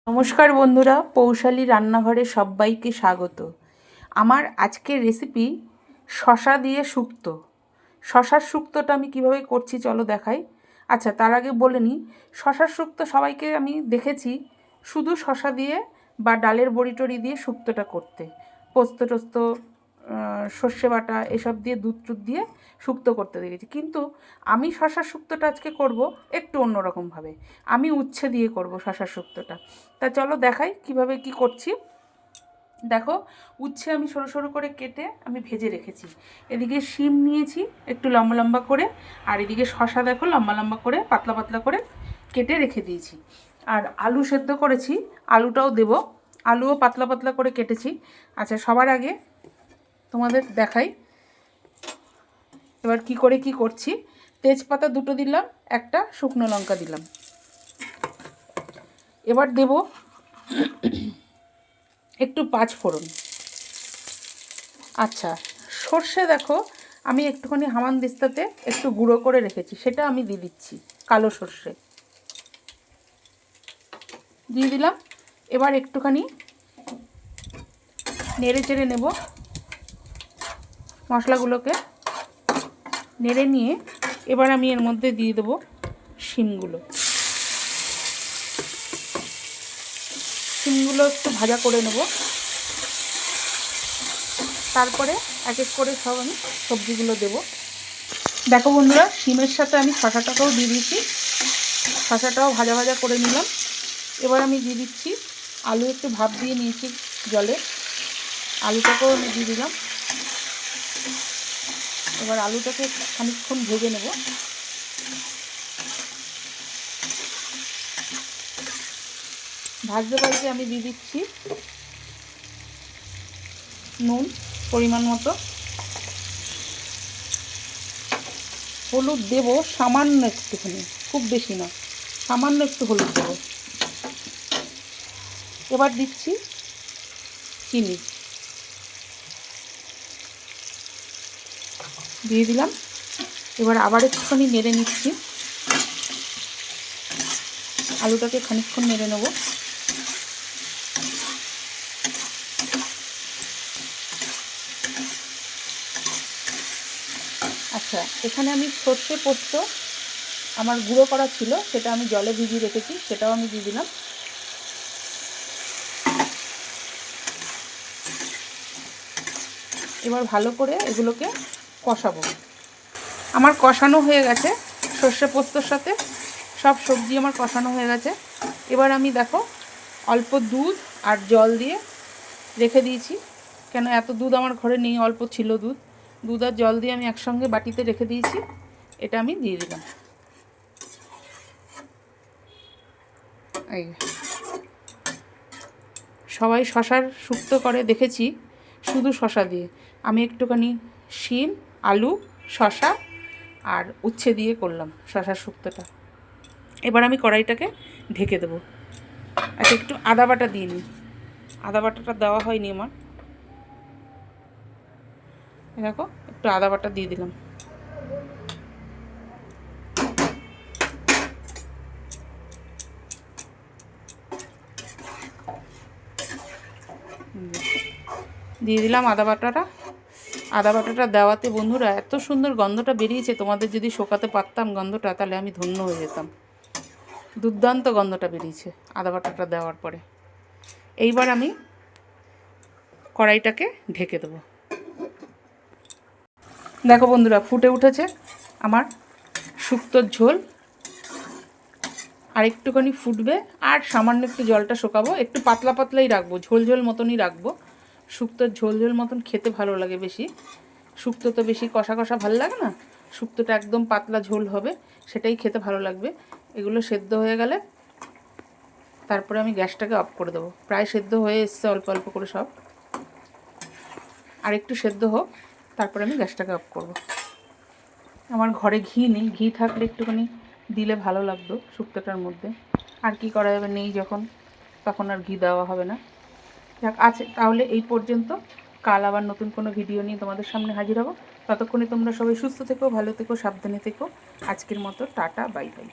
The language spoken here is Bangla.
নমস্কার বন্ধুরা, পৌশালী রান্নাঘরে সবাইকে স্বাগত। আমার আজকের রেসিপি শশা দিয়ে শুক্তো। শশার শুক্তোটা আমি কিভাবে করছি চলো দেখাই। আচ্ছা, তার আগে বলে নিই, শশার শুক্তো সবাইকে আমি দেখেছি শুধু শশা দিয়ে বা ডালের বড়ি টড়ি দিয়ে শুক্তোটা করতে, পোস্ত টোস্ত, সর্ষে বাটা এসব দিয়ে দুধ টুধ দিয়ে শুক্তো করতে দেখেছি। কিন্তু আমি শশার শুক্তোটা আজকে করব একটু অন্যরকমভাবে। আমি উচ্ছে দিয়ে করব শশার শুক্তোটা। তা চলো দেখাই কিভাবে কি করছি। দেখো, উচ্ছে আমি সরু সরু করে কেটে আমি ভেজে রেখেছি। এদিকে শিম নিয়েছি একটু লম্বা লম্বা করে, আর এদিকে শশা দেখো লম্বা লম্বা করে পাতলা পাতলা করে কেটে রেখে দিয়েছি। আর আলু সেদ্ধ করেছি, আলুটাও দেব, আলুও পাতলা পাতলা করে কেটেছি। আচ্ছা, সবার আগে তোমাদের দেখাই এবার কি করে কি করছি। তেজপাতা দুটো দিলাম, একটা শুকনো লঙ্কা দিলাম। এবার দেব একটু পাঁচ ফোড়ন। আচ্ছা, সর্ষে দেখো আমি একটুখানি হামানদিস্তাতে একটু গুঁড়ো করে রেখেছি, সেটা আমি দিয়ে দিচ্ছি, কালো সর্ষে দিয়ে দিলাম। এবার একটুখানি নেড়ে চেড়ে নেব মশলাগুলোকে। নেড়ে নিয়ে এবার আমি এর মধ্যে দিয়ে দেবো শিমগুলো। শিমগুলো একটু ভাজা করে নেব, তারপরে এক এক করে সব আমি সবজিগুলো দেব। দেখো বন্ধুরা, শিমের সাথে আমি শশাটাকেও দিয়ে দিয়েছি, শশাটাও ভাজা ভাজা করে নিলাম। এবার আমি দিয়ে দিচ্ছি আলু, একটু ভাপ দিয়ে নিয়েছি জলে, আলুটাকেও আমি দিয়ে দিলাম। এবার আলুটাকে খানিকক্ষণ ভেজে নেব। ভাজতে ভাজতে আমি দিয়ে দিচ্ছি নুন পরিমাণ মতো, হলুদ দেব সামান্য একটুখানি, খুব বেশি না, সামান্য একটু হলুদ দেব। এবার দিচ্ছি চিনি দিয়ে দিলাম। এবার আবার একটুখানি নেড়ে নিচ্ছি, আলুটাকে খানিকক্ষণ নেড়ে নেব। আচ্ছা, এখানে আমি সর্ষে পোস্ত আমার গুঁড়ো করা ছিল, সেটা আমি জলে ভিজিয়ে রেখেছি, সেটাও আমি দিয়ে দিলাম। এবার ভালো করে এগুলোকে কষাবো। আমার কষানো হয়ে গেছে, সর্ষে পোস্তর সাথে সব সবজি আমার কষানো হয়ে গেছে। এবার আমি দেখো অল্প দুধ আর জল দিয়ে রেখে দিয়েছি, কেন এত দুধ আমার ঘরে নেই, অল্প ছিল দুধ। দুধ আর জল দিয়ে আমি একসঙ্গে বাটিতে রেখে দিয়েছি, এটা আমি দিয়ে দিলাম। এই সবাই শশার শুক্তো করে দেখেছি শুধু শশা দিয়ে, আমি একটুখানি শিম, আলু, শশা আর উচ্ছে দিয়ে করলাম শশার শুক্তোটা। এবার আমি কড়াইটাকে ঢেকে দেবো। আচ্ছা, একটু আদা বাটা দিয়ে নিই, আদা বাটাটা দেওয়া হয়নি আমার। দেখো একটু আদা বাটা দিয়ে দিলাম। দিয়ে দিলাম আদা বাটাটা। আদা বাটাটা দেওয়াতে বন্ধুরা এত সুন্দর গন্ধটা বেরিয়েছে, তোমাদের যদি শোকাতে পারতাম গন্ধটা তাহলে আমি ধন্য হয়ে যেতাম। দুর্দান্ত গন্ধটা বেরিয়েছে আদা বাটাটা দেওয়ার পরে। এইবার আমি কড়াইটাকে ঢেকে দেবো। দেখো বন্ধুরা, ফুটে উঠেছে আমার শুক্তোর ঝোল। আর একটুখানি ফুটবে, আর সামান্য একটু জলটা শোকাবো, একটু পাতলা পাতলাই রাখবো, ঝোল ঝোল মতনই রাখবো। শুক্তোর ঝোল ঝোল মতন খেতে ভালো লাগে বেশি, শুক্তো তো বেশি কষা কষা ভালো লাগে না, শুক্তোটা একদম পাতলা ঝোল হবে, সেটাই খেতে ভালো লাগবে। এগুলো সেদ্ধ হয়ে গেলে তারপরে আমি গ্যাসটাকে অফ করে দেবো। প্রায় সেদ্ধ হয়ে এসছে অল্প অল্প করে সব, আর একটু সেদ্ধ হোক, তারপরে আমি গ্যাসটাকে অফ করব। আমার ঘরে ঘি নেই, ঘি থাকলে একটুখানি দিলে ভালো লাগতো শুক্তোটার মধ্যে, আর কি করা যাবে, নেই যখন, তখন আর ঘি দেওয়া হবে না। যাক আছে, তাহলে এই পর্যন্ত। কাল আবার নতুন কোনো ভিডিও নিয়ে তোমাদের সামনে হাজির হব। ততক্ষণে তোমরা সবাই সুস্থ থেকো, ভালো থেকো, সাবধানে থেকো। আজকের মতো টাটা, বাই বাই।